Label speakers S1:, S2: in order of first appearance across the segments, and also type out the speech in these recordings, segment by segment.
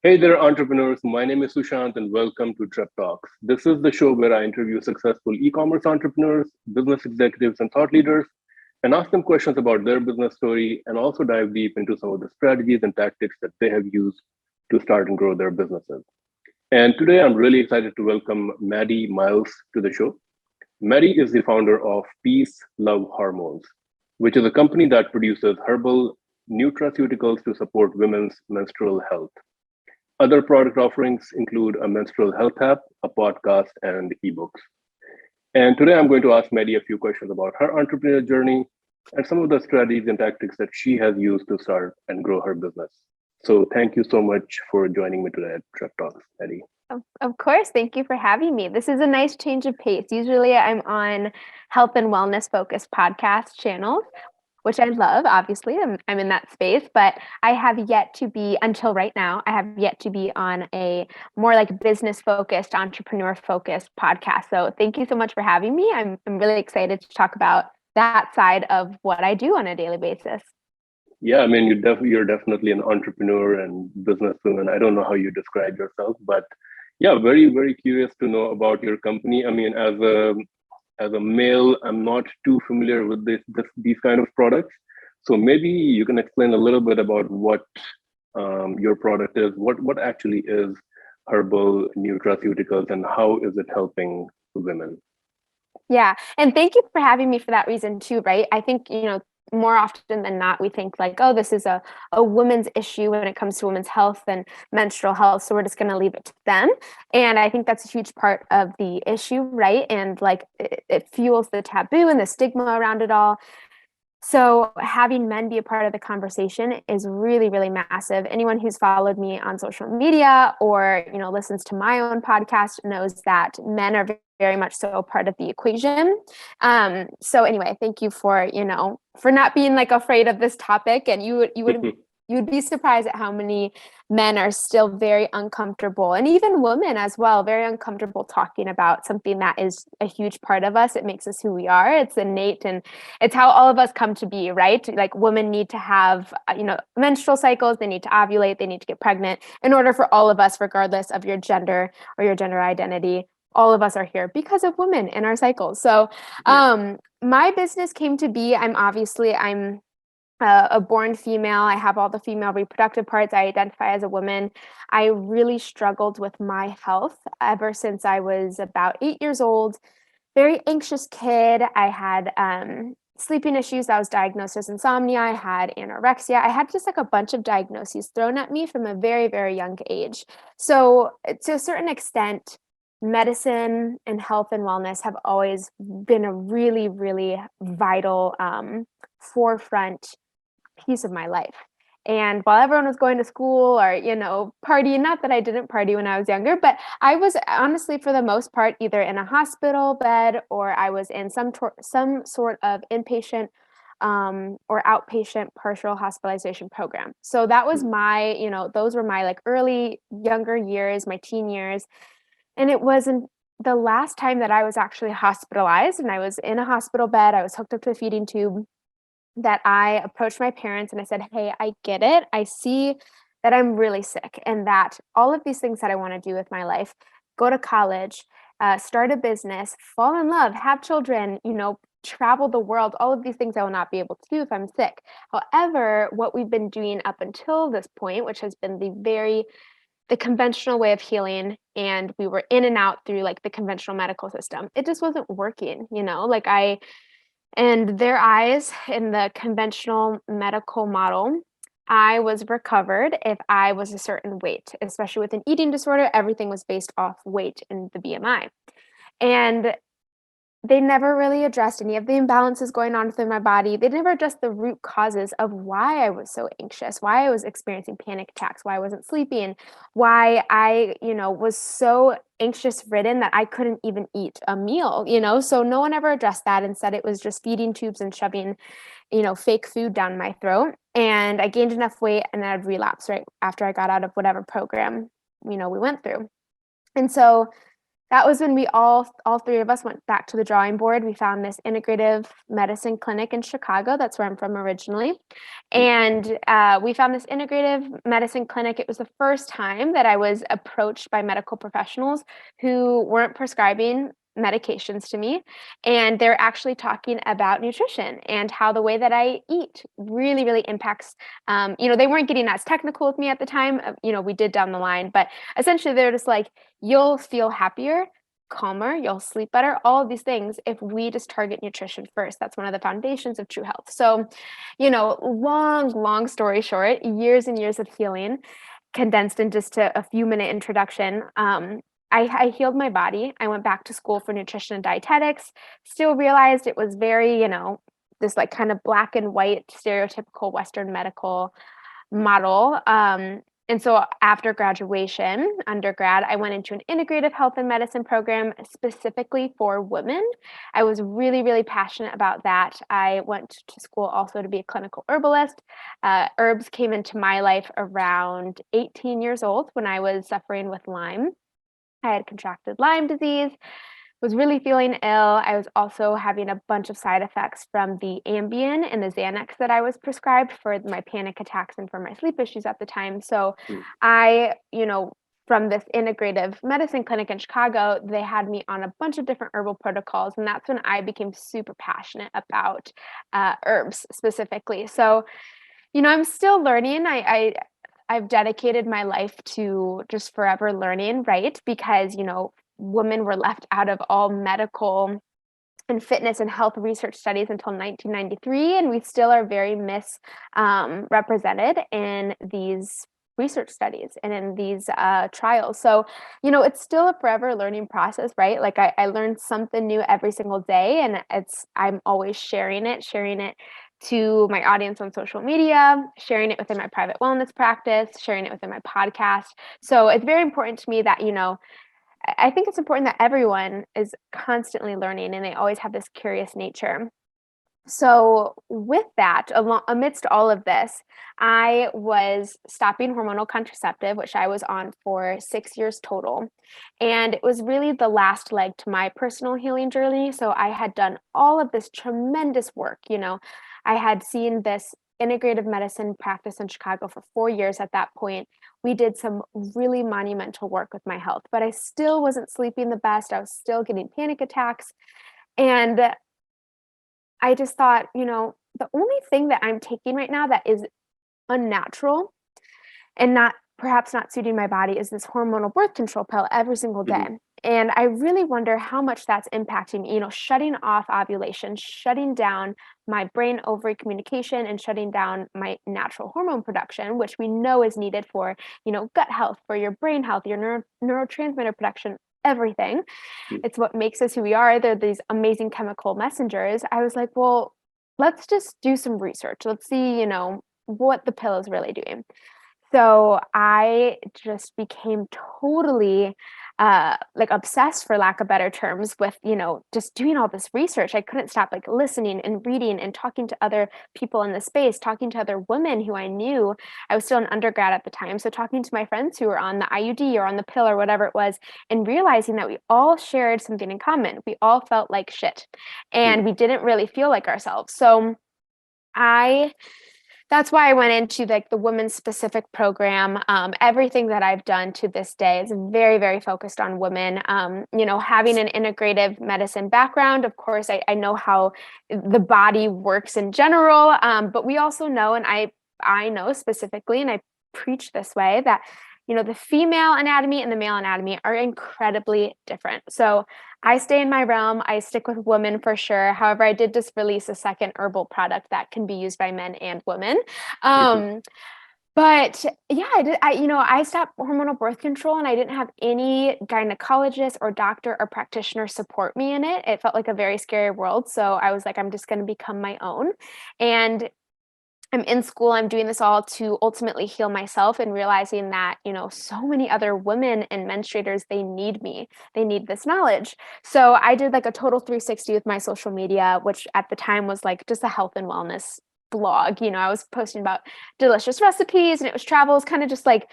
S1: Hey there, entrepreneurs. My name is Sushant, and welcome to Trip Talks. This is the show where I interview successful e commerce entrepreneurs, business executives, and thought leaders, and ask them questions about their business story and also dive deep into some of the strategies and tactics that they have used to start and grow their businesses. And today, I'm really excited to welcome Maddie Miles to the show. Maddie is the founder of Peace Love Hormones, which is a company that produces herbal nutraceuticals to support women's menstrual health. Other product offerings include a menstrual health app, a podcast, and ebooks. And today I'm going to ask Maddie a few questions about her entrepreneurial journey and some of the strategies and tactics that she has used to start and grow her business. So thank you so much for joining me today at Trek Talks, Maddie.
S2: Of course. Thank you for having me. This is a nice change of pace. Usually I'm on health and wellness focused podcast channels, which I love. Obviously, I'm in that space, but I have yet to be, until right now, I have yet to be on a more like business focused, entrepreneur focused podcast. So thank you so much for having me. I'm really excited to talk about that side of what I do on a daily basis.
S1: Yeah, I mean, you're definitely an entrepreneur and businesswoman. I don't know how you describe yourself, but yeah, very, very curious to know about your company. I mean, as a male, I'm not too familiar with these kind of products. So maybe you can explain a little bit about what your product is, what actually is herbal nutraceuticals, and how is it helping women?
S2: Yeah. And thank you for having me for that reason too, right? I think, more often than not, we think like, oh, this is a woman's issue when it comes to women's health and menstrual health. So we're just going to leave it to them. And I think that's a huge part of the issue, right? And like it fuels the taboo and the stigma around it all. So having men be a part of the conversation is really, really massive. Anyone who's followed me on social media or, listens to my own podcast knows that men are very much so part of the equation. So anyway, thank you for not being like afraid of this topic. And you would be surprised at how many men are still very uncomfortable, and even women as well, very uncomfortable talking about something that is a huge part of us. It makes us who we are. It's innate, and it's how all of us come to be, right? Like women need to have, menstrual cycles, they need to ovulate, they need to get pregnant in order for all of us, regardless of your gender or your gender identity. All of us are here because of women in our cycles. So
S1: Yeah.
S2: my business came to be, I'm a born female. I have all the female reproductive parts. I identify as a woman. I really struggled with my health ever since I was about 8 years old. Very anxious kid. I had sleeping issues. I was diagnosed as insomnia. I had anorexia. I had just like a bunch of diagnoses thrown at me from a very, very young age. So, to a certain extent, medicine and health and wellness have always been a really, really vital forefront piece of my life. And while everyone was going to school or, partying, not that I didn't party when I was younger, but I was honestly, for the most part, either in a hospital bed or I was in some sort of inpatient or outpatient partial hospitalization program. So that was those were my like early younger years, my teen years. And it wasn't the last time that I was actually hospitalized and I was in a hospital bed, I was hooked up to a feeding tube, that I approached my parents and I said, "Hey, I get it. I see that I'm really sick and that all of these things that I want to do with my life, go to college, start a business, fall in love, have children, travel the world, all of these things I will not be able to do if I'm sick. However, what we've been doing up until this point, which has been the conventional way of healing, and we were in and out through like the conventional medical system, it just wasn't working, like and their eyes, in the conventional medical model, I was recovered if I was a certain weight, especially with an eating disorder. Everything was based off weight and the BMI. And they never really addressed any of the imbalances going on within my body. They never addressed the root causes of why I was so anxious, why I was experiencing panic attacks, why I wasn't sleeping, why I, was so anxious ridden that I couldn't even eat a meal, So no one ever addressed that. Instead, it was just feeding tubes and shoving, fake food down my throat. And I gained enough weight and then I'd relapse right after I got out of whatever program, we went through. And so That was when we all three of us went back to the drawing board. We found this integrative medicine clinic in Chicago. That's where I'm from originally.
S1: Mm,
S2: And we found this integrative medicine clinic. It was the first time that I was approached by medical professionals who weren't prescribing medications to me. And they're actually talking about nutrition and how the way that I eat really, really impacts. They weren't getting as technical with me at the time. We did down the line, but essentially they're just like, you'll feel happier, calmer, you'll sleep better, all of these things if we just target nutrition first. That's one of the foundations of true health. So, long story short, years and years of healing condensed in just a few minute introduction. I healed my body. I went back to school for nutrition and dietetics, still realized it was very, this like kind of black and white stereotypical Western medical model. And so after graduation, undergrad, I went into an integrative health and medicine program specifically for women. I was really, really passionate about that. I went to school also to be a clinical herbalist. Herbs came into my life around 18 years old when I was suffering with Lyme. I had contracted Lyme disease, was really feeling ill. I was also having a bunch of side effects from the Ambien and the Xanax that I was prescribed for my panic attacks and for my sleep issues at the time. So
S1: mm,
S2: I, from this integrative medicine clinic in Chicago, they had me on a bunch of different herbal protocols. And that's when I became super passionate about herbs specifically. So, I'm still learning. I've dedicated my life to just forever learning, right? Because, women were left out of all medical and fitness and health research studies until 1993, and we still are very misrepresented in these research studies and in these trials. So, it's still a forever learning process, right? Like I learn something new every single day, and I'm always sharing it to my audience on social media, sharing it within my private wellness practice, sharing it within my podcast. So it's very important to me that, I think it's important that everyone is constantly learning and they always have this curious nature. So, with that, amidst all of this, I was stopping hormonal contraceptive, which I was on for 6 years total. And it was really the last leg to my personal healing journey. So, I had done all of this tremendous work. I had seen this integrative medicine practice in Chicago for 4 years at that point. We did some really monumental work with my health, but I still wasn't sleeping the best. I was still getting panic attacks. And I just thought, the only thing that I'm taking right now that is unnatural and perhaps not suiting my body is this hormonal birth control pill every single
S1: mhm,
S2: day. And I really wonder how much that's impacting me, shutting off ovulation, shutting down my brain ovary communication, and shutting down my natural hormone production, which we know is needed for, gut health, for your brain health, your neurotransmitter production, everything.
S1: mm,
S2: It's what makes us who we are. They're these amazing chemical messengers. I was like, well, let's just do some research. Let's see, what the pill is really doing. So I just became totally like obsessed, for lack of better terms, with, just doing all this research. I couldn't stop like listening and reading and talking to other people in the space, talking to other women who I knew. I was still an undergrad at the time. So talking to my friends who were on the IUD or on the pill or whatever it was, and realizing that we all shared something in common. We all felt like shit
S1: mm,
S2: and we didn't really feel like ourselves. So I that's why I went into like the women's specific program. Everything that I've done to this day is very, very focused on women. Having an integrative medicine background, of course, I know how the body works in general, but we also know, and I know specifically, and I preach this way that the female anatomy and the male anatomy are incredibly different. So I stay in my realm. I stick with women for sure. However, I did just release a second herbal product that can be used by men and women.
S1: mhm,
S2: Um, but yeah, I stopped hormonal birth control and I didn't have any gynecologist or doctor or practitioner support me in it. It felt like a very scary world. So I was like, I'm just going to become my own. And I'm in school, I'm doing this all to ultimately heal myself and realizing that, so many other women and menstruators, they need me. They need this knowledge. So I did like a total 360 with my social media, which at the time was like just a health and wellness blog. I was posting about delicious recipes and it was travels, kind of just like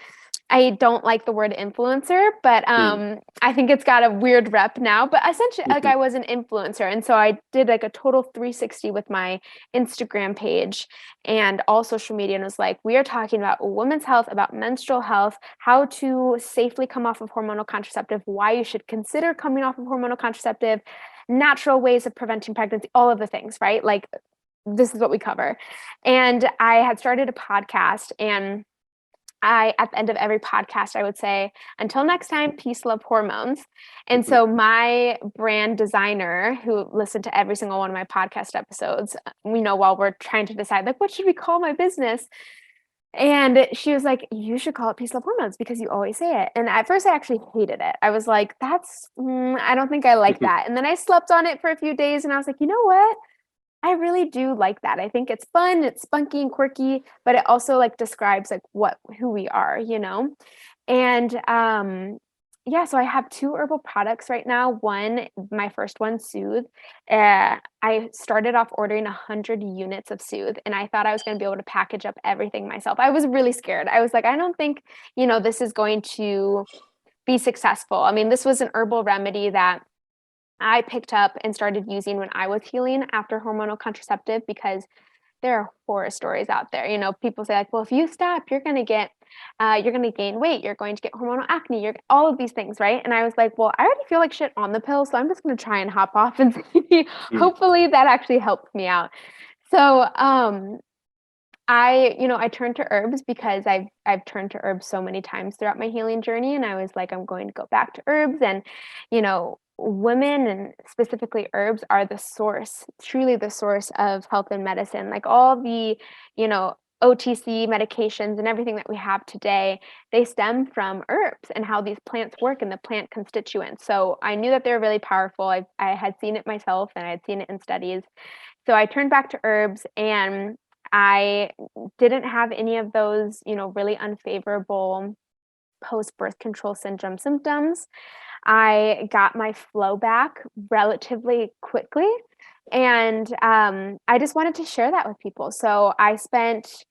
S2: I don't like the word influencer, but
S1: Mm,
S2: I think it's got a weird rep now. But essentially, like
S1: mhm,
S2: I was an influencer, and so I did like a total 360 with my Instagram page and all social media, and was like, we are talking about women's health, about menstrual health, how to safely come off of hormonal contraceptive, why you should consider coming off of hormonal contraceptive, natural ways of preventing pregnancy, all of the things, right? Like this is what we cover. And I had started a podcast, and at the end of every podcast, I would say, until next time, peace, love, hormones. And
S1: mhm,
S2: so my brand designer, who listened to every single one of my podcast episodes, while we're trying to decide, like, what should we call my business? And she was like, you should call it peace, love, hormones because you always say it. And at first, I actually hated it. I was like, I don't think I like
S1: mhm,
S2: that. And then I slept on it for a few days, and I was like, you know what? I really do like that. I think it's fun, it's spunky and quirky, but it also like describes like who we are, you know? And yeah, so I have two herbal products right now. One, my first one, Soothe. I started off ordering 100 units of Soothe, and I thought I was going to be able to package up everything myself. I was really scared. I was like, I don't think, this is going to be successful. I mean, this was an herbal remedy that I picked up and started using when I was healing after hormonal contraceptive, because there are horror stories out there. People say like, well, if you stop, you're going to gain weight. You're going to get hormonal acne. You're all of these things. Right. And I was like, well, I already feel like shit on the pill. So I'm just going to try and hop off and see.
S1: mm,
S2: Hopefully that actually helps me out. So, I turned to herbs because I've turned to herbs so many times throughout my healing journey, and I was like, I'm going to go back to herbs. And women, and specifically herbs, are the source, truly the source of health and medicine. Like all the OTC medications and everything that we have today, they stem from herbs and how these plants work and the plant constituents. So I knew that they were really powerful. I had seen it myself, and I had seen it in studies. So I turned back to herbs, and I didn't have any of those, really unfavorable post-birth control syndrome symptoms. I got my flow back relatively quickly, and I just wanted to share that with people. So I spent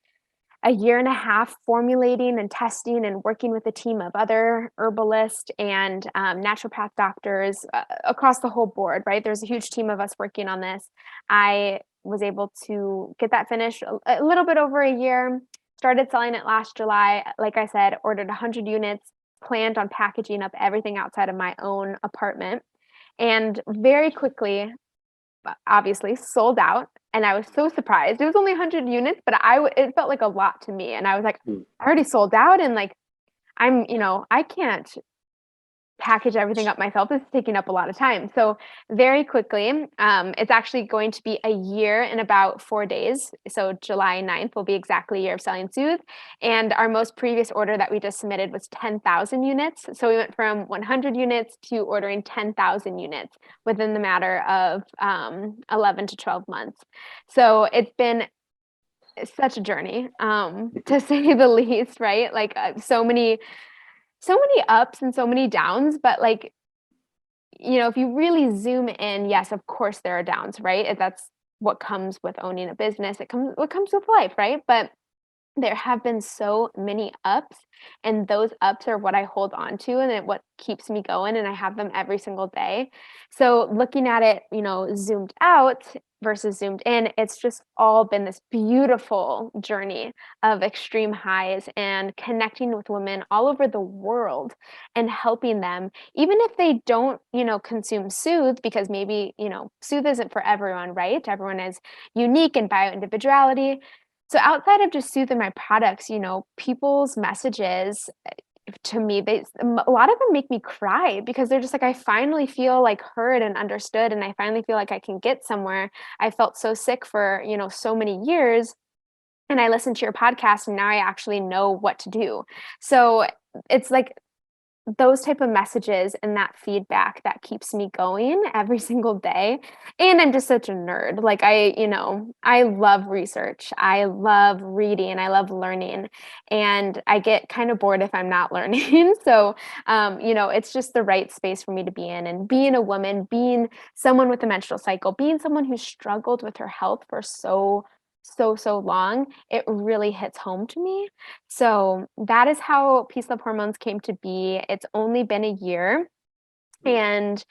S2: a year and a half formulating and testing and working with a team of other herbalists and naturopath doctors across the whole board, right? There's a huge team of us working on this. I was able to get that finished a little bit over a year, started selling it last July. Like I said, ordered 100 units, planned on packaging up everything outside of my own apartment. And very quickly, obviously sold out, and I was so surprised. It was only 100 units, but it felt like a lot to me, and I was like,
S1: mm.
S2: I already sold out, and like I can't package everything up myself. It's taking up a lot of time. So very quickly, it's actually going to be a year in about 4 days. So July 9th will be exactly a year of selling Soothe. And our most previous order that we just submitted was 10,000 units. So we went from 100 units to ordering 10,000 units within the matter of 11 to 12 months. So it's been such a journey, to say the least, right? Like so many ups and so many downs, but like, if you really zoom in, yes, of course there are downs, right? That's what comes with owning a business. What comes with life, right? But there have been so many ups, and those ups are what I hold on to, and what keeps me going, and I have them every single day. So looking at it, zoomed out versus zoomed in, it's just all been this beautiful journey of extreme highs and connecting with women all over the world and helping them, even if they don't, consume Soothe, because maybe, Soothe isn't for everyone, right? Everyone is unique in bio individuality. So outside of just soothing my products, people's messages to me, a lot of them make me cry, because they're just like, I finally feel like heard and understood, and I finally feel like I can get somewhere. I felt so sick for, so many years, and I listened to your podcast, and now I actually know what to do. So it's like those type of messages and that feedback that keeps me going every single day. And I'm just such a nerd. Like I love research. I love reading. I love learning. And I get kind of bored if I'm not learning. So it's just the right space for me to be in. And being a woman, being someone with a menstrual cycle, being someone who struggled with her health for so so long, it really hits home to me. So that is how Peace Love Hormones came to be. It's only been a year, and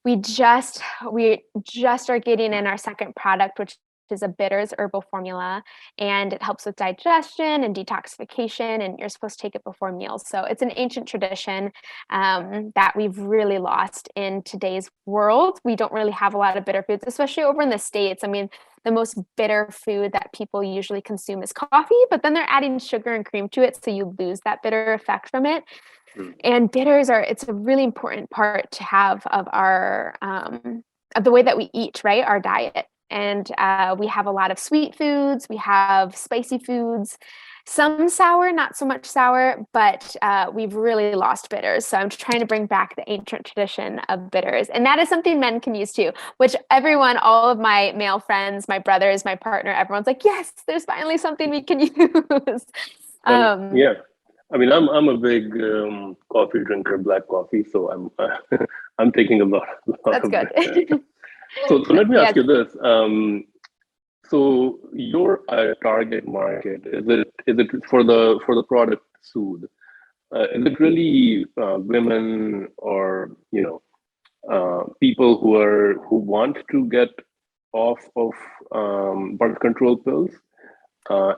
S2: we just are getting in our second product, which is a bitters herbal formula, and it helps with digestion and detoxification, and you're supposed to take it before meals. So it's an ancient tradition that we've really lost in today's world. We don't really have a lot of bitter foods, especially over in the States. I mean, the most bitter food that people usually consume is coffee, but then they're adding sugar and cream to it, so you lose that bitter effect from it.
S1: Mm.
S2: And bitters it's a really important part to have of the way that we eat, right? Our diet. And we have a lot of sweet foods, we have spicy foods, some sour, not so much sour, but we've really lost bitters. So I'm trying to bring back the ancient tradition of bitters. And that is something men can use too, which everyone, all of my male friends, my brothers, my partner, everyone's like, yes, there's finally something we can use.
S1: Yeah. I mean, I'm a big coffee drinker, black coffee, so I'm I'm taking a lot
S2: That's
S1: of
S2: good.
S1: it. So let me ask
S2: Yes.
S1: you this. So your target market, is it for the product Soothe? Is it really women, or people who want to get off of birth control pills,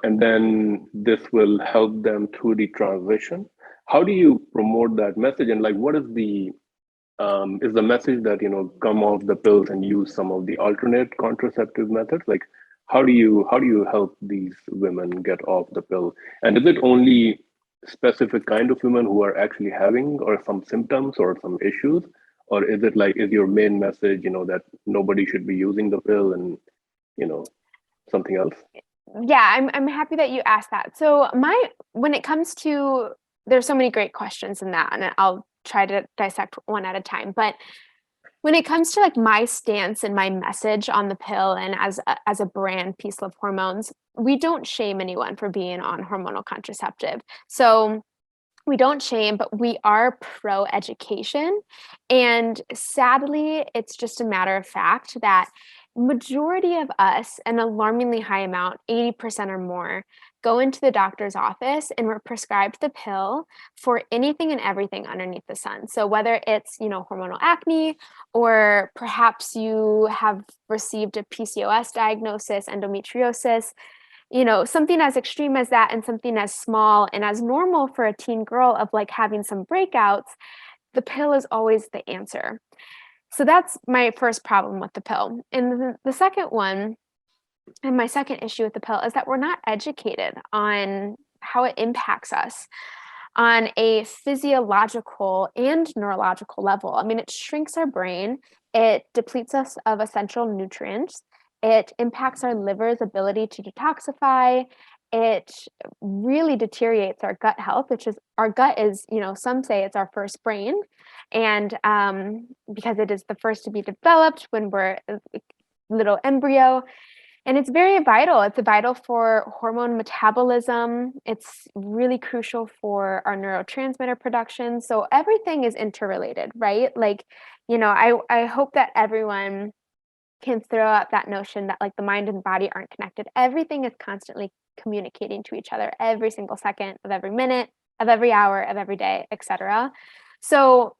S1: and then this will help them through the transition? How do you promote that message? And like, what is the message that come off the pills and use some of the alternate contraceptive methods? Like, how do you help these women get off the pill? And is it only specific kind of women who are actually having or some symptoms or some issues, or is it like, is your main message that nobody should be using the pill, and you know something else?
S2: Yeah, I'm happy that you asked that. So when it comes to, there's so many great questions in that, and I'll try to dissect one at a time. But when it comes to like my stance and my message on the pill, and as a brand, Peace Love Hormones, we don't shame anyone for being on hormonal contraceptive. So we don't shame, but we are pro education. And sadly, it's just a matter of fact that majority of us, an alarmingly high amount, 80% or more, go into the doctor's office and we're prescribed the pill for anything and everything underneath the sun. So whether it's, hormonal acne, or perhaps you have received a PCOS diagnosis, endometriosis, something as extreme as that, and something as small and as normal for a teen girl of like having some breakouts, the pill is always the answer. So that's my first problem with the pill. And the second one, and my second issue with the pill, is that we're not educated on how it impacts us on a physiological and neurological level. I mean, it shrinks our brain, it depletes us of essential nutrients, it impacts our liver's ability to detoxify. It really deteriorates our gut health, which is, our gut is, some say it's our first brain. And because it is the first to be developed when we're a little embryo, and it's very vital. It's vital for hormone metabolism. It's really crucial for our neurotransmitter production. So everything is interrelated, right? Like, I hope that everyone can throw out that notion that like the mind and body aren't connected. Everything is constantly communicating to each other every single second of every minute, of every hour, of every day, etc. So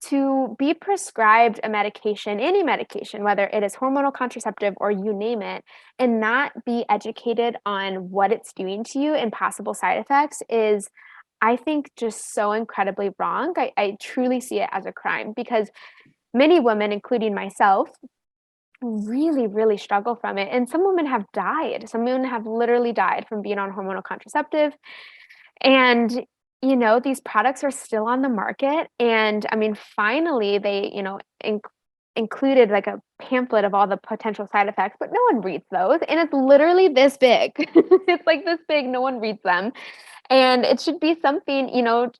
S2: to be prescribed a medication, any medication, whether it is hormonal contraceptive or you name it, and not be educated on what it's doing to you and possible side effects is, I think, just so incredibly wrong. I truly see it as a crime, because many women, including myself, really, really struggle from it. And some women have died. Some women have literally died from being on hormonal contraceptive. And, these products are still on the market. And I mean, finally, they, included like a pamphlet of all the potential side effects, but no one reads those. And it's literally this big. It's like this big, no one reads them. And it should be something,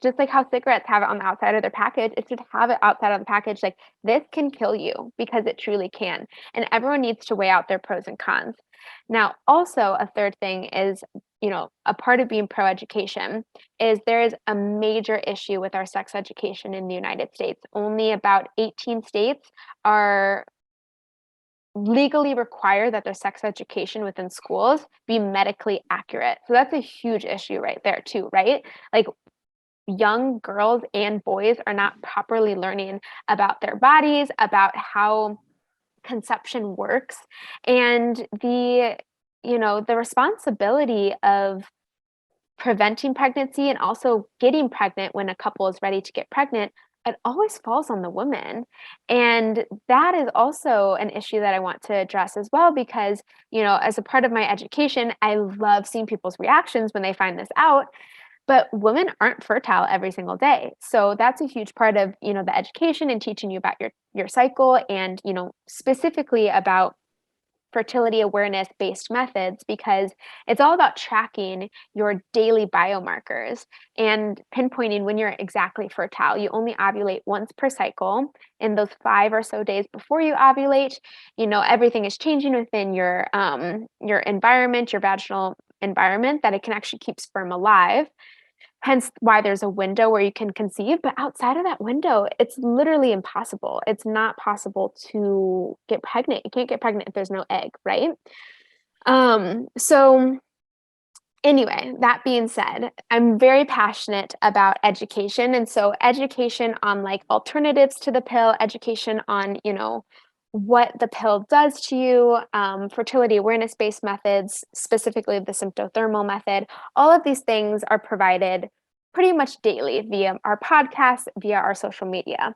S2: just like how cigarettes have it on the outside of their package, it should have it outside of the package. Like, this can kill you, because it truly can. And everyone needs to weigh out their pros and cons. Now, also, a third thing is, a part of being pro education is there is a major issue with our sex education in the United States. Only about 18 states are legally require that their sex education within schools be medically accurate. So that's a huge issue right there too, right? Like young girls and boys are not properly learning about their bodies, about how conception works, and the responsibility of preventing pregnancy and also getting pregnant when a couple is ready to get pregnant, it always falls on the woman. And that is also an issue that I want to address as well, because, as a part of my education, I love seeing people's reactions when they find this out. But women aren't fertile every single day. So that's a huge part of, the education and teaching you about your cycle and, specifically about fertility awareness based methods, because it's all about tracking your daily biomarkers and pinpointing when you're exactly fertile. You only ovulate once per cycle. In those 5 or so days before you ovulate, everything is changing within your environment, your vaginal environment, that it can actually keep sperm alive. Hence why there's a window where you can conceive, but outside of that window, it's literally impossible. It's not possible to get pregnant. You can't get pregnant if there's no egg, right? So anyway, that being said, I'm very passionate about education. And so education on like alternatives to the pill, education on, what the pill does to you, fertility awareness-based methods, specifically the symptothermal method, all of these things are provided pretty much daily via our podcast, via our social media.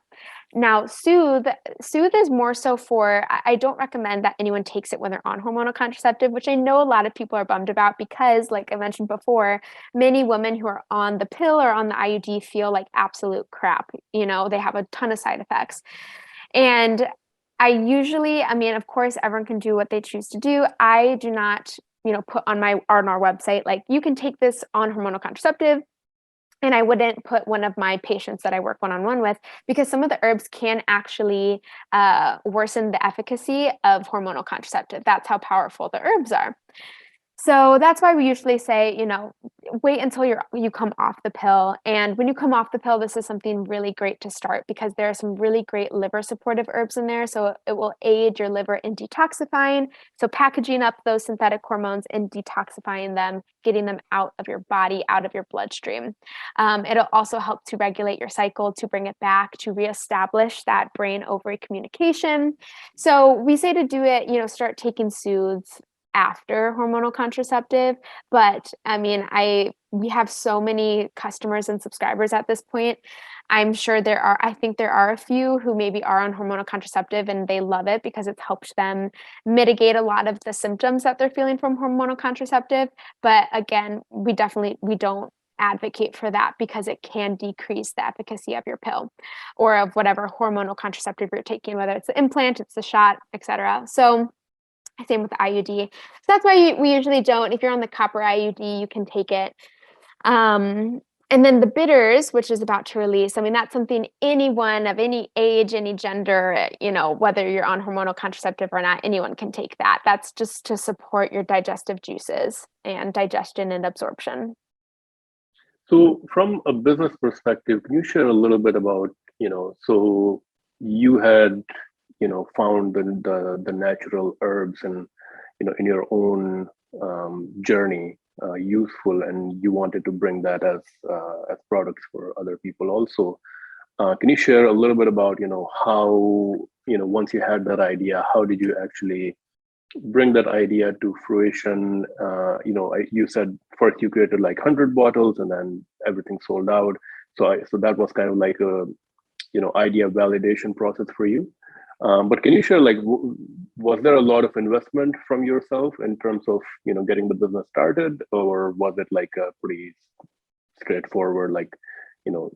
S2: Now, Soothe is more so for, I don't recommend that anyone takes it when they're on hormonal contraceptive, which I know a lot of people are bummed about because, like I mentioned before, many women who are on the pill or on the IUD feel like absolute crap. They have a ton of side effects. And of course, everyone can do what they choose to do. I do not, put on our website, like, you can take this on hormonal contraceptive. And I wouldn't put one of my patients that I work one-on-one with, because some of the herbs can actually worsen the efficacy of hormonal contraceptive. That's how powerful the herbs are. So that's why we usually say, wait until you come off the pill. And when you come off the pill, this is something really great to start, because there are some really great liver supportive herbs in there. So it will aid your liver in detoxifying. So packaging up those synthetic hormones and detoxifying them, getting them out of your body, out of your bloodstream. It'll also help to regulate your cycle, to bring it back, to reestablish that brain ovary communication. So we say to do it, start taking Soothes after hormonal contraceptive. But we have so many customers and subscribers at this point. I think there are a few who maybe are on hormonal contraceptive and they love it because it's helped them mitigate a lot of the symptoms that they're feeling from hormonal contraceptive. But again, we don't advocate for that, because it can decrease the efficacy of your pill or of whatever hormonal contraceptive you're taking, whether it's the implant, it's the shot, etc. So same with the IUD. So that's why we usually don't. If you're on the copper IUD, you can take it. And then the bitters, which is about to release, that's something anyone of any age, any gender, whether you're on hormonal contraceptive or not, anyone can take that. That's just to support your digestive juices and digestion and absorption.
S1: So from a business perspective, can you share a little bit about, so you had, found the natural herbs and, in your own journey useful, and you wanted to bring that as products for other people also. Can you share a little bit about, how, once you had that idea, how did you actually bring that idea to fruition? You said first you created like 100 bottles and then everything sold out. So that was kind of like a, idea validation process for you. But can you share, like, was there a lot of investment from yourself in terms of, getting the business started, or was it like a pretty straightforward, like, you know,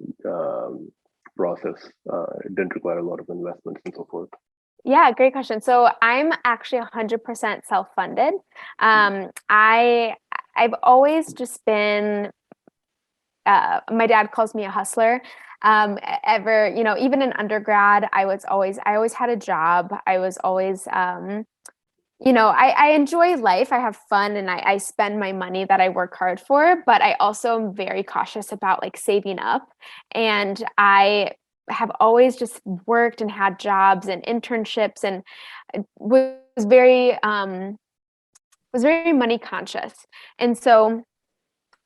S1: process? It didn't require a lot of investments and so forth.
S2: Yeah, great question. So I'm actually 100% self-funded. I've always just been, my dad calls me a hustler. Even in undergrad, I always had a job. I was always, I enjoy life. I have fun and I spend my money that I work hard for, but I also am very cautious about like saving up. And have always just worked and had jobs and internships, and was very money conscious. And so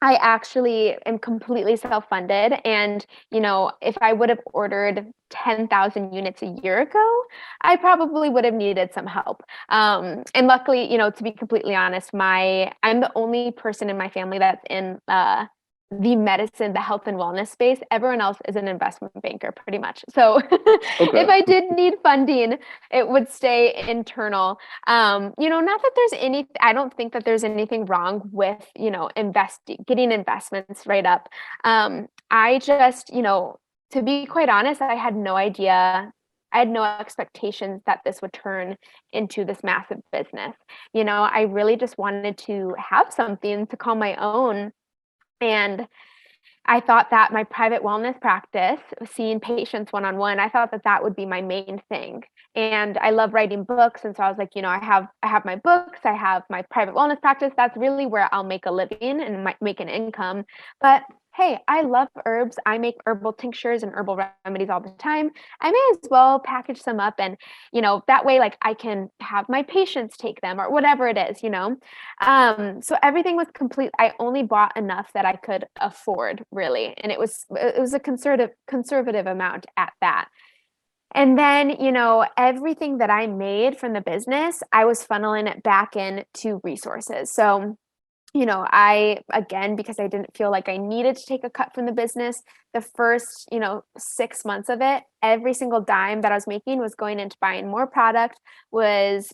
S2: I actually am completely self-funded. And, if I would have ordered 10,000 units a year ago, I probably would have needed some help. And luckily, to be completely honest, I'm the only person in my family that's in the medicine, the health and wellness space. Everyone else is an investment banker, pretty much. So
S1: Okay.
S2: if I did need funding, it would stay internal. Not that I don't think that there's anything wrong with, getting investments right up. I just, to be quite honest, I had no idea. I had no expectations that this would turn into this massive business. I really just wanted to have something to call my own. And I thought that my private wellness practice, seeing patients one-on-one, I thought that that would be my main thing. And I love writing books. And so I was like, I have my books, I have my private wellness practice. That's really where I'll make a living and make an income. But hey, I love herbs. I make herbal tinctures and herbal remedies all the time. I may as well package some up, and, that way, like, I can have my patients take them or whatever it is. So everything was complete. I only bought enough that I could afford, really. And it was a conservative amount at that. And then, everything that I made from the business, I was funneling it back into resources. So, because I didn't feel like I needed to take a cut from the business, the first, 6 months of it, every single dime that I was making was going into buying more product, was,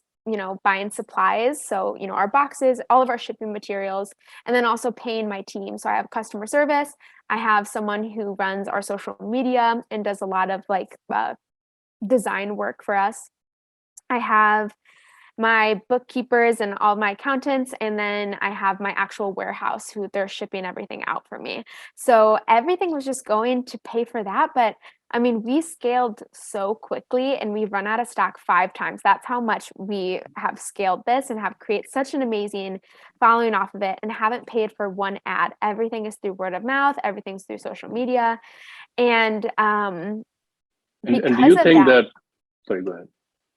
S2: buying supplies. So, our boxes, all of our shipping materials, and then also paying my team. So I have customer service. I have someone who runs our social media and does a lot of design work for us. I have my bookkeepers and all my accountants, and then I have my actual warehouse who they're shipping everything out for me. So everything was just going to pay for that. But I mean, we scaled so quickly and we run out of stock 5 times. That's how much we have scaled this and have created such an amazing following off of it, and haven't paid for one ad. Everything is through word of mouth, everything's through social media. And
S1: And do
S2: because
S1: you
S2: of
S1: think
S2: that,
S1: that, sorry, go ahead.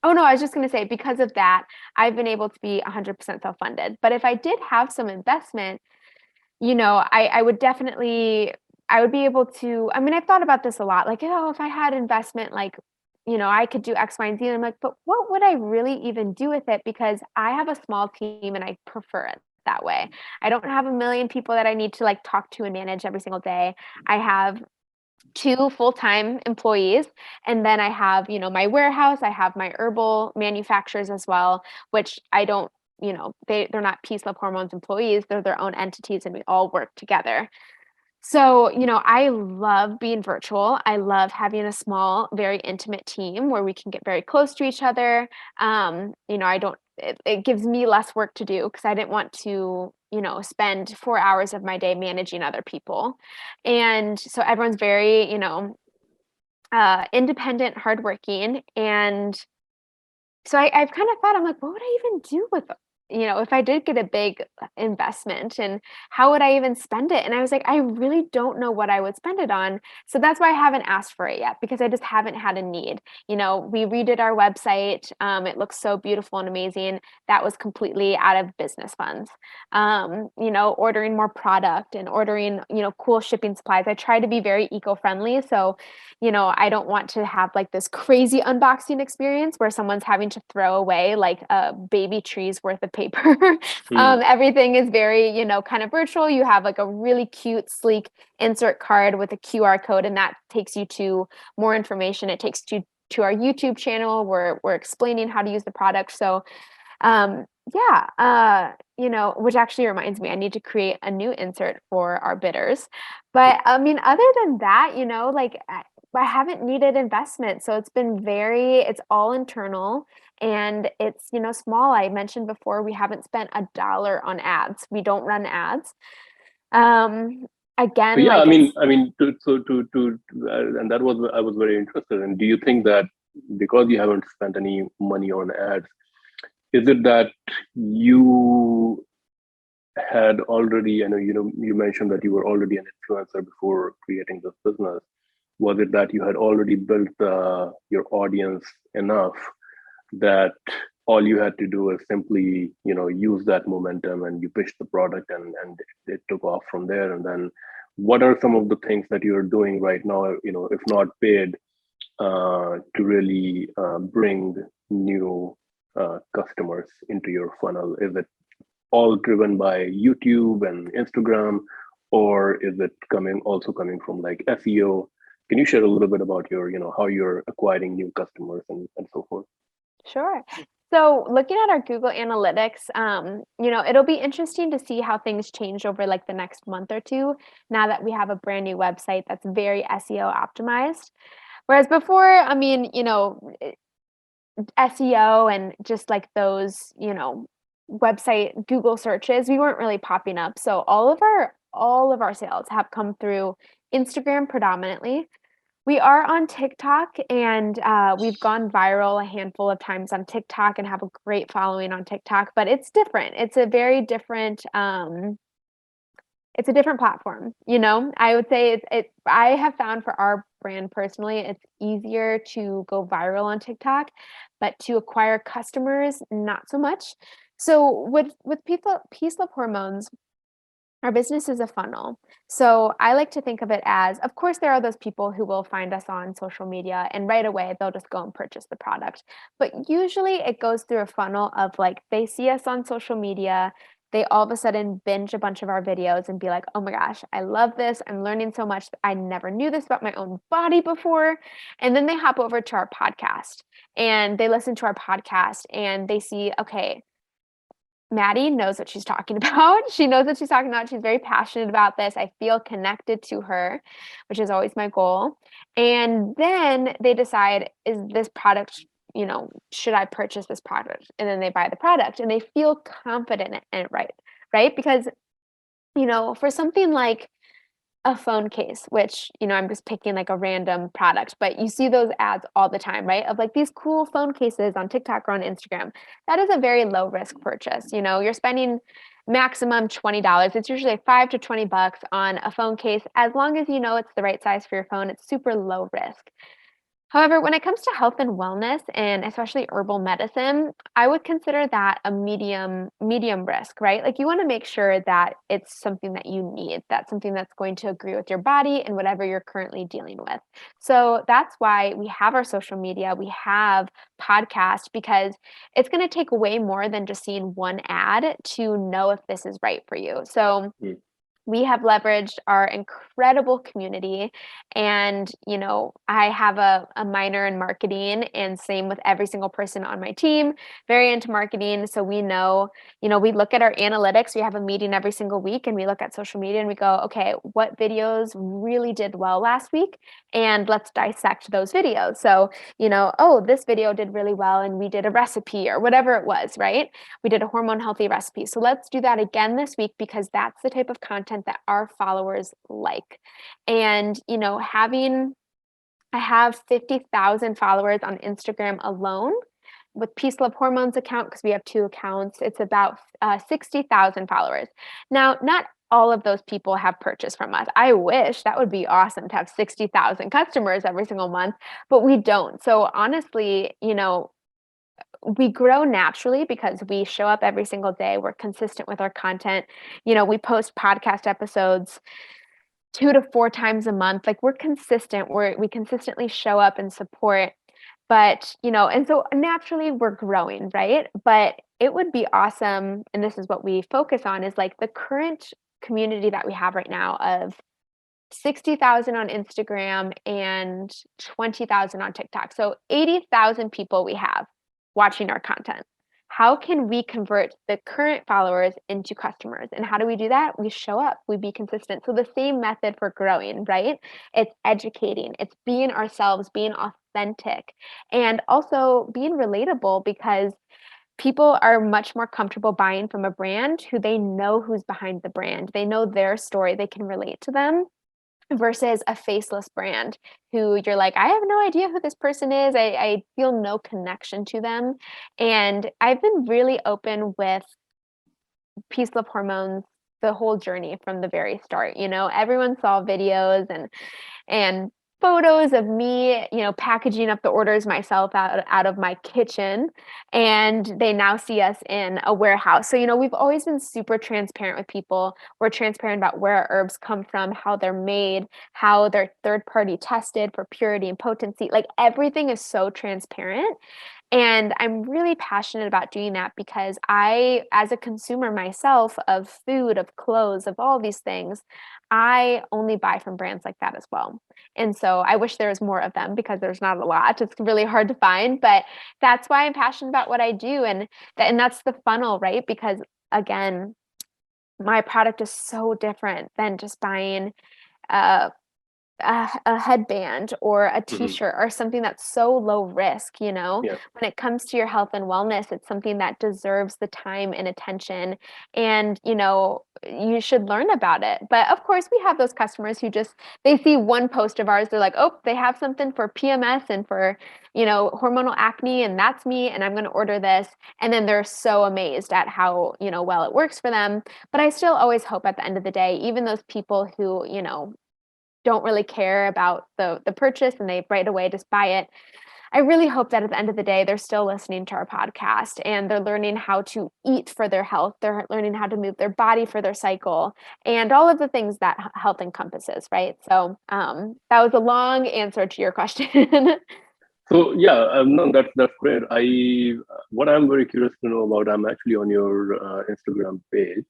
S2: oh, no, I was just going to say, because of that, I've been able to be 100% self-funded. But if I did have some investment, I would definitely, I would be able to, I mean, I've thought about this a lot, like, if I had investment, like, I could do X, Y, and Z. And I'm like, but what would I really even do with it? Because I have a small team and I prefer it that way. I don't have a million people that I need to talk to and manage every single day. I have 2 full-time employees, and then I have, my warehouse, I have my herbal manufacturers as well, which I don't, they're not Peace Love Hormones employees, they're their own entities, and we all work together. So, I love being virtual. I love having a small, very intimate team where we can get very close to each other. I don't, it gives me less work to do because I didn't want to, spend 4 hours of my day managing other people. And so everyone's very, independent, hardworking. And so I've kind of thought, I'm like, what would I even do with, if I did get a big investment, and how would I even spend it? And I was like, I really don't know what I would spend it on. So that's why I haven't asked for it yet, because I just haven't had a need. We redid our website. It looks so beautiful and amazing. That was completely out of business funds. Ordering more product and ordering, cool shipping supplies. I try to be very eco-friendly. So, I don't want to have this crazy unboxing experience where someone's having to throw away a baby tree's worth of paper.
S1: Hmm.
S2: Everything is very, kind of virtual. You have a really cute, sleek insert card with a QR code, and that takes you to more information. It takes you to our YouTube channel where we're explaining how to use the product. So, yeah, which actually reminds me, I need to create a new insert for our bitters. But I mean, other than that, I haven't needed investment. So it's all internal, and it's, small. I mentioned before, we haven't spent $1 on ads. We don't run ads.
S1: So
S2: Again,
S1: yeah,
S2: it's,
S1: and that was, I was very interested in. Do you think that because you haven't spent any money on ads, is it that you had already, I know, you mentioned that you were already an influencer before creating this business. Was it that you had already built your audience enough that all you had to do is simply, use that momentum and you pitched the product and it took off from there? And then what are some of the things that you're doing right now, if not paid, to really bring new customers into your funnel? Is it all driven by YouTube and Instagram, or is it coming from like SEO? Can you share a little bit about your, how you're acquiring new customers and so forth?
S2: Sure. So looking at our Google Analytics, it'll be interesting to see how things change over like the next month or two now that we have a brand new website that's very SEO optimized. Whereas before, SEO and just like those, website Google searches, we weren't really popping up. So all of our sales have come through Instagram predominantly. We are on TikTok, and we've gone viral a handful of times on TikTok and have a great following on TikTok, but it's different. It's a very different, it's a different platform, I would say I have found for our brand personally, it's easier to go viral on TikTok, but to acquire customers, not so much. So with Peace Love Hormones, our business is a funnel. So I like to think of it as, of course, there are those people who will find us on social media and right away they'll just go and purchase the product. But usually it goes through a funnel of like, they see us on social media, they all of a sudden binge a bunch of our videos and be like, oh my gosh, I love this. I'm learning so much. I never knew this about my own body before. And then they hop over to our podcast and they listen to our podcast and they see, okay, Maddie knows what she's talking about. She knows what she's talking about. She's very passionate about this. I feel connected to her, which is always my goal. And then they decide, is this product, should I purchase this product? And then they buy the product and they feel confident in it, right? Because, for something like a phone case, which, I'm just picking like a random product, but you see those ads all the time, right? Of like these cool phone cases on TikTok or on Instagram. That is a very low risk purchase. You're spending maximum $20. It's usually 5 to 20 bucks on a phone case. As long as you know it's the right size for your phone, it's super low risk. However, when it comes to health and wellness and especially herbal medicine, I would consider that a medium risk, right? Like you want to make sure that it's something that you need, that's something that's going to agree with your body and whatever you're currently dealing with. So that's why we have our social media, we have podcasts, because it's going to take way more than just seeing one ad to know if this is right for you. So we have leveraged our incredible community, and I have a minor in marketing, and same with every single person on my team, very into marketing. So we know, we look at our analytics. We have a meeting every single week and we look at social media and we go, okay, what videos really did well last week, and let's dissect those videos. So oh, this video did really well and we did a recipe or whatever it was, right? We did a hormone healthy recipe, so let's do that again this week, because that's the type of content that our followers like. And I have 50,000 followers on Instagram alone. With Peace Love Hormones account, because we have two accounts, it's about 60,000 followers. Now, not all of those people have purchased from us. I wish that would be awesome to have 60,000 customers every single month, but we don't. So honestly, we grow naturally because we show up every single day. We're consistent with our content. We post podcast episodes 2 to 4 times a month. Like we're consistent. We consistently show up and support. But, and so naturally we're growing, right? But it would be awesome, and this is what we focus on, is like the current community that we have right now of 60,000 on Instagram and 20,000 on TikTok. So 80,000 people we have watching our content. How can we convert the current followers into customers? And how do we do that? We show up, we be consistent. So the same method for growing, right? It's educating, it's being ourselves, being authentic, and also being relatable, because people are much more comfortable buying from a brand who they know who's behind the brand. They know their story, they can relate to them, versus a faceless brand who you're like, I have no idea who this person is. I feel no connection to them. And I've been really open with Peace Love Hormones the whole journey from the very start. Everyone saw videos and photos of me, packaging up the orders myself out of my kitchen, and they now see us in a warehouse. So, we've always been super transparent with people. We're transparent about where our herbs come from, how they're made, how they're third party tested for purity and potency. Like everything is so transparent. And I'm really passionate about doing that because I, as a consumer myself of food, of clothes, of all these things, I only buy from brands like that as well. And so I wish there was more of them because there's not a lot. It's really hard to find, but that's why I'm passionate about what I do. And that's the funnel, right? Because again, my product is so different than just buying uh, a headband or a
S1: Hmm.
S2: t-shirt or something that's so low risk,
S1: Yeah.
S2: when it comes to your health and wellness, it's something that deserves the time and attention, and you should learn about it. But of course we have those customers who just, they see one post of ours, they're like, oh, they have something for PMS and for hormonal acne, and that's me, and I'm going to order this, and then they're so amazed at how well it works for them. But I still always hope at the end of the day, even those people who don't really care about the purchase and they right away just buy it. I really hope that at the end of the day, they're still listening to our podcast and they're learning how to eat for their health. They're learning how to move their body for their cycle and all of the things that health encompasses, right? So that was a long answer to your question.
S1: So yeah, no, that's great. What I'm very curious to know about, I'm actually on your Instagram page,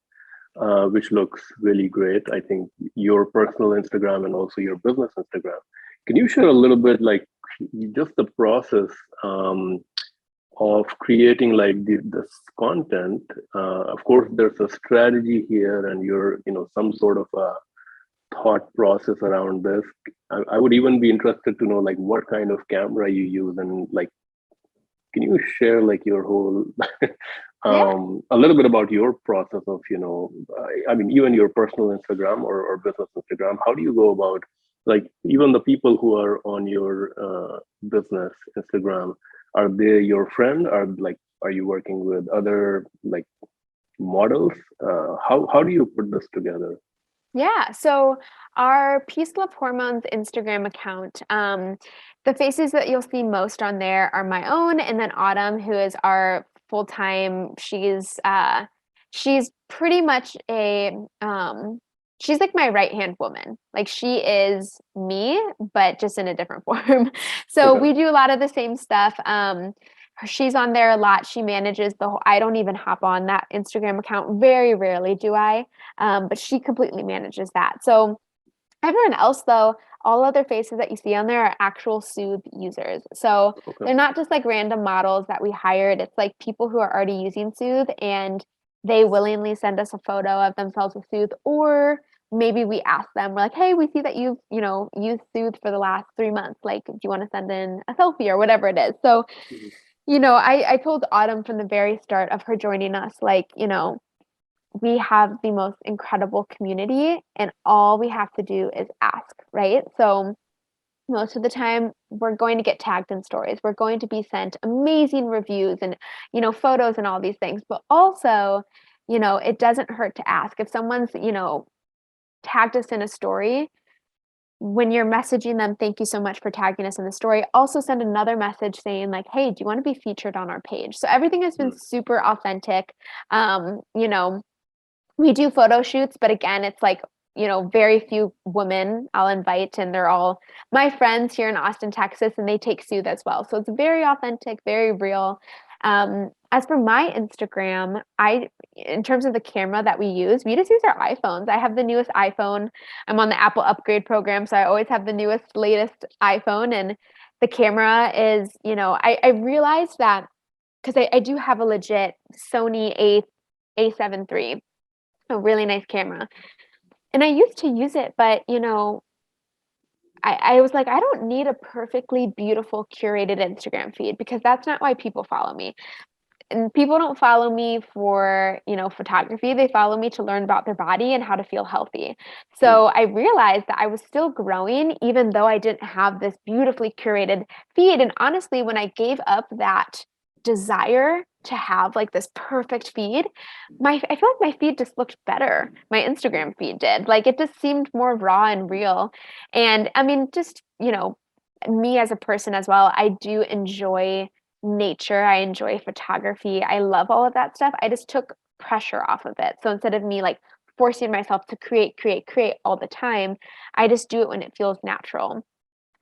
S1: which looks really great. I think your personal Instagram and also your business Instagram. Can you share a little bit, like just the process of creating like this content? Of course, there's a strategy here, and you're some sort of a thought process around this. I would even be interested to know like what kind of camera you use, and like can you share like your whole
S2: Yeah.
S1: a little bit about your process of I mean even your personal Instagram or business Instagram? How do you go about, like, even the people who are on your business Instagram, are they your friend? Are you working with other like models? How do you put this together?
S2: Yeah. So our Peace Love Hormones Instagram account, the faces that you'll see most on there are my own, and then Autumn, who is our full-time, she's pretty much she's like my right-hand woman. Like she is me, but just in a different form. So
S1: Okay.
S2: we do a lot of the same stuff. She's on there a lot. She manages the whole, I don't even hop on that Instagram account. Very rarely do I. But she completely manages that. So everyone else, though, all other faces that you see on there are actual Soothe users. So
S1: Okay.
S2: they're not just like random models that we hired. It's like people who are already using Soothe and they willingly send us a photo of themselves with Soothe, or maybe we ask them, we're like, hey, we see that you've, used Soothe for the last 3 months. Like, do you want to send in a selfie or whatever it is? So,
S1: Mhm.
S2: I told Autumn from the very start of her joining us, like, we have the most incredible community and all we have to do is ask, right? So most of the time we're going to get tagged in stories. We're going to be sent amazing reviews and, photos and all these things. But also, it doesn't hurt to ask. If someone's, tagged us in a story, when you're messaging them, thank you so much for tagging us in the story. Also send another message saying like, hey, do you want to be featured on our page? So everything has been
S1: Mm.
S2: super authentic. We do photo shoots, but again, it's like, very few women I'll invite, and they're all my friends here in Austin, Texas, and they take Soothe as well. So it's very authentic, very real. As for my Instagram, in terms of the camera that we just use our iPhones. I have the newest iPhone. I'm on the Apple upgrade program, so I always have the newest, latest iPhone. And the camera is, I realized that because I do have a legit Sony A7 III, a really nice camera. And I used to use it, but I was like, I don't need a perfectly beautiful curated Instagram feed because that's not why people follow me. And people don't follow me for, photography. They follow me to learn about their body and how to feel healthy.
S1: Mm.
S2: So I realized that I was still growing, even though I didn't have this beautifully curated feed. And honestly, when I gave up that desire to have like this perfect feed, I feel like my feed just looked better. My Instagram feed did. Like it just seemed more raw and real. And I mean, just me as a person as well, I do enjoy nature. I enjoy photography. I love all of that stuff. I just took pressure off of it. So instead of me like forcing myself to create all the time, I just do it when it feels natural.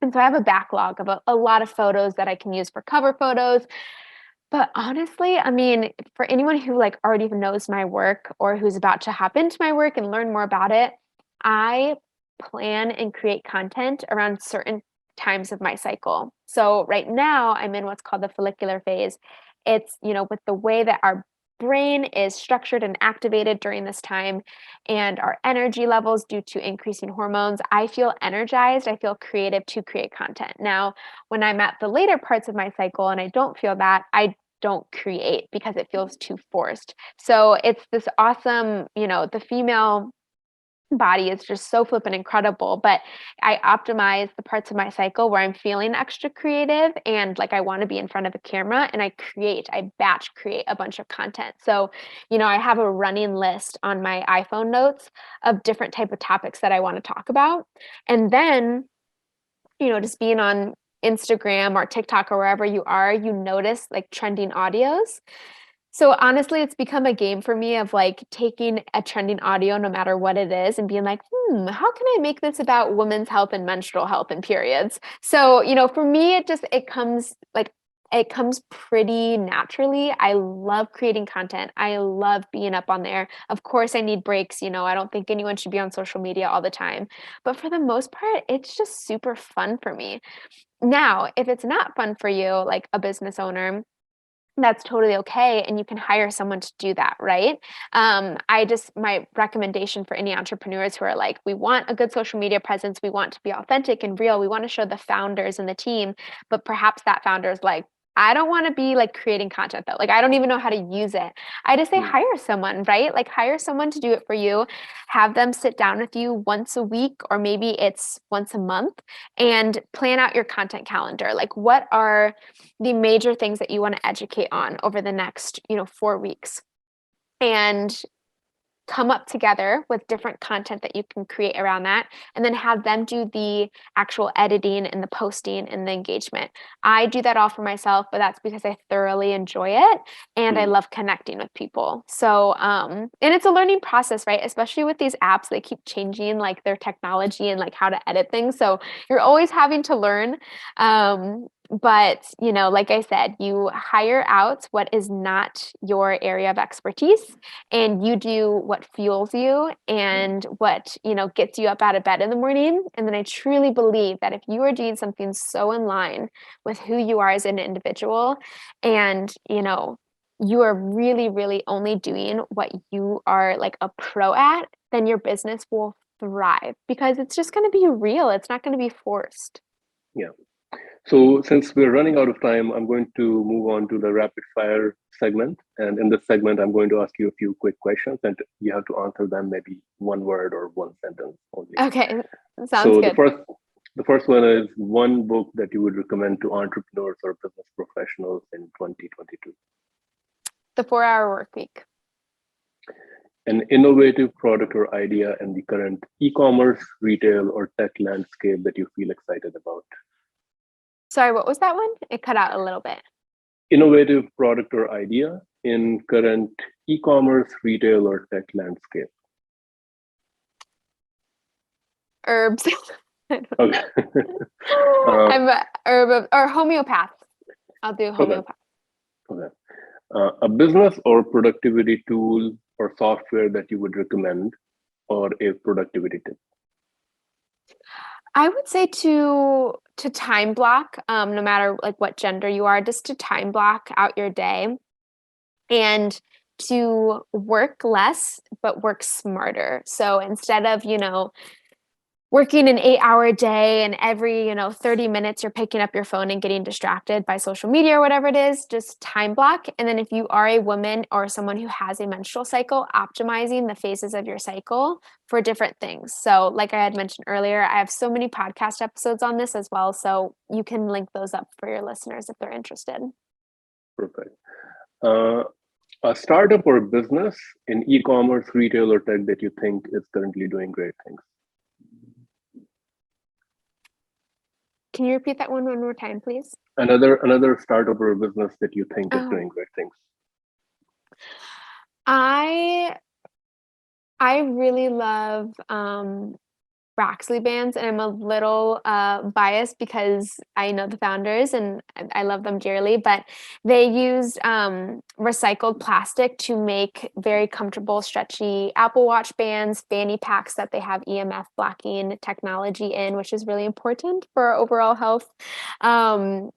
S2: And so I have a backlog of a lot of photos that I can use for cover photos. But honestly, I mean, for anyone who like already knows my work or who's about to hop into my work and learn more about it, I plan and create content around certain times of my cycle. So right now I'm in what's called the follicular phase. It's, with the way that our brain is structured and activated during this time and our energy levels due to increasing hormones, I feel energized, I feel creative to create content. Now, when I'm at the later parts of my cycle and I don't feel that, I don't create because it feels too forced. So it's this awesome, the female body is just so flippin' incredible, but I optimize the parts of my cycle where I'm feeling extra creative and like I want to be in front of a camera, and I batch create a bunch of content. So, I have a running list on my iPhone notes of different type of topics that I want to talk about. And then, just being on Instagram or TikTok or wherever you are, you notice like trending audios. So honestly, it's become a game for me of like taking a trending audio, no matter what it is, and being like, how can I make this about women's health and menstrual health and periods? So, for me, it comes pretty naturally. I love creating content. I love being up on there. Of course, I need breaks. I don't think anyone should be on social media all the time. But for the most part, it's just super fun for me. Now, if it's not fun for you, like a business owner, that's totally okay. And you can hire someone to do that, right? My recommendation for any entrepreneurs who are like, we want a good social media presence, we want to be authentic and real, we want to show the founders and the team, but perhaps that founder is like, I don't want to be like creating content though. Like, I don't even know how to use it. I just say, hire someone, right? Like, hire someone to do it for you, have them sit down with you once a week, or maybe it's once a month, and plan out your content calendar. Like, what are the major things that you want to educate on over the next, 4 weeks, and come up together with different content that you can create around that, and then have them do the actual editing and the posting and the engagement. I do that all for myself, but that's because I thoroughly enjoy it and I love connecting with people. So, and it's a learning process, right? Especially with these apps, they keep changing like their technology and like how to edit things. So you're always having to learn. But, like I said, you hire out what is not your area of expertise, and you do what fuels you and what, gets you up out of bed in the morning. And then I truly believe that if you are doing something so in line with who you are as an individual, and, you are really, really only doing what you are like a pro at, then your business will thrive because it's just going to be real. It's not going to be forced.
S1: Yeah. So since we're running out of time, I'm going to move on to the rapid fire segment. And in this segment, I'm going to ask you a few quick questions, and you have to answer them maybe one word or one sentence only.
S2: Okay, sounds
S1: So
S2: good.
S1: the first one is one book that you would recommend to entrepreneurs or business professionals in 2022.
S2: The 4-Hour Workweek.
S1: An innovative product or idea in the current e-commerce, retail, or tech landscape that you feel excited about.
S2: Sorry, what was that one? It cut out a little bit.
S1: Innovative product or idea in current e-commerce, retail, or tech landscape.
S2: Herbs.
S1: Okay.
S2: I'm a herb or homeopath. I'll do homeopath.
S1: Okay. A business or productivity tool or software that you would recommend, or a productivity tip.
S2: I would say to time block, no matter like what gender you are, just to time block out your day and to work less, but work smarter. So instead of, working an 8-hour day and every, 30 minutes you're picking up your phone and getting distracted by social media or whatever it is, just time block. And then if you are a woman or someone who has a menstrual cycle, optimizing the phases of your cycle for different things. So like I had mentioned earlier, I have so many podcast episodes on this as well. So you can link those up for your listeners if they're interested.
S1: Perfect. A startup or business in e-commerce, retail, or tech that you think is currently doing great things.
S2: Can you repeat that one more time, please?
S1: Another startup or business that you think is
S2: Oh,
S1: doing great things.
S2: I really love Braxley bands, and I'm a little biased because I know the founders and I love them dearly, but they use recycled plastic to make very comfortable, stretchy Apple Watch bands, fanny packs that they have EMF blocking technology in, which is really important for our overall health. And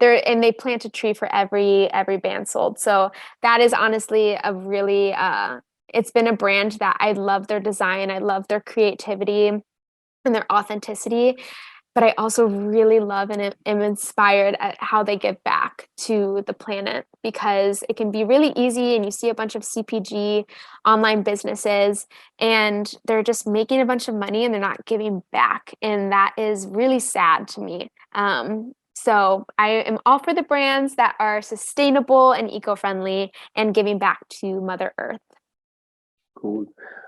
S2: they plant a tree for every band sold. So that is honestly a really it's been a brand that I love their design, I love their creativity and their authenticity, but I also really love and am inspired at how they give back to the planet, because it can be really easy and you see a bunch of CPG online businesses and they're just making a bunch of money and they're not giving back. And that is really sad to me. So I am all for the brands that are sustainable and eco-friendly and giving back to Mother Earth.
S1: Cool.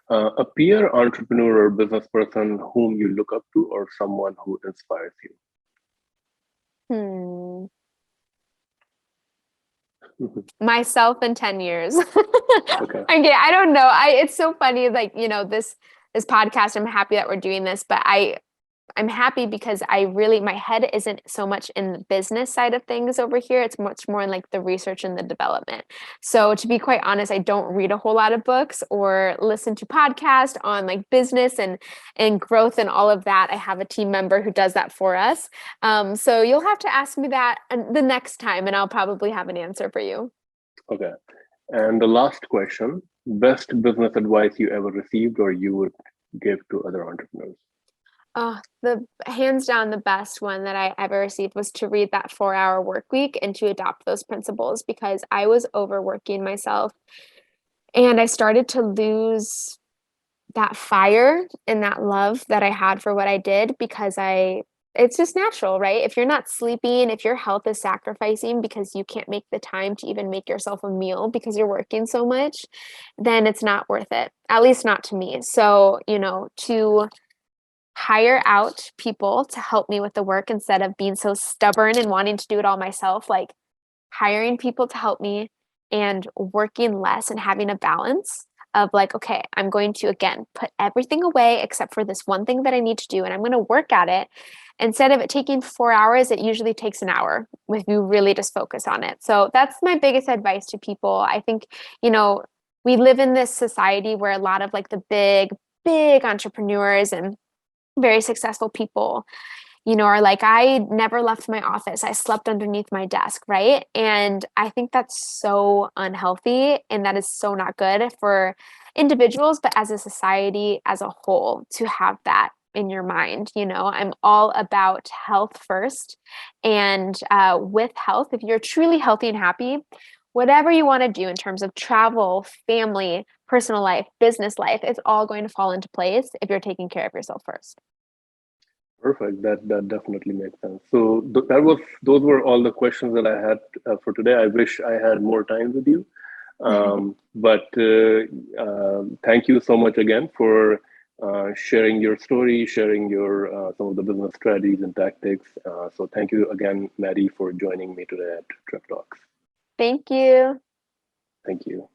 S1: A peer entrepreneur or business person whom you look up to, or someone who inspires you?
S2: Hmm. Myself in 10 years.
S1: Okay.
S2: Okay, I don't know. It's so funny, like, this podcast, I'm happy that we're doing this, but I'm happy because my head isn't so much in the business side of things over here. It's much more in like the research and the development. So to be quite honest, I don't read a whole lot of books or listen to podcasts on like business and growth and all of that. I have a team member who does that for us. So you'll have to ask me that the next time and I'll probably have an answer for you.
S1: Okay. And the last question, best business advice you ever received or you would give to other entrepreneurs?
S2: The hands down the best one that I ever received was to read that 4-Hour Workweek and to adopt those principles, because I was overworking myself and I started to lose that fire and that love that I had for what I did, because it's just natural, right? If you're not sleeping, if your health is sacrificing because you can't make the time to even make yourself a meal because you're working so much, then it's not worth it. At least not to me. So, to hire out people to help me with the work instead of being so stubborn and wanting to do it all myself, like hiring people to help me and working less and having a balance of like, okay, I'm going to again put everything away except for this one thing that I need to do, and I'm going to work at it. Instead of it taking 4 hours, it usually takes an hour if you really just focus on it. So that's my biggest advice to people. I think, we live in this society where a lot of like the big entrepreneurs and very successful people, are like, I never left my office. I slept underneath my desk, right? And I think that's so unhealthy and that is so not good for individuals, but as a society as a whole to have that in your mind. I'm all about health first. And with health, if you're truly healthy and happy, whatever you want to do in terms of travel, family, personal life, business life, it's all going to fall into place if you're taking care of yourself first.
S1: Perfect. That definitely makes sense. So those were all the questions that I had for today. I wish I had more time with you, but thank you so much again for sharing your story, sharing your some of the business strategies and tactics. So thank you again, Maddie, for joining me today at Trip Talks.
S2: Thank you.
S1: Thank you.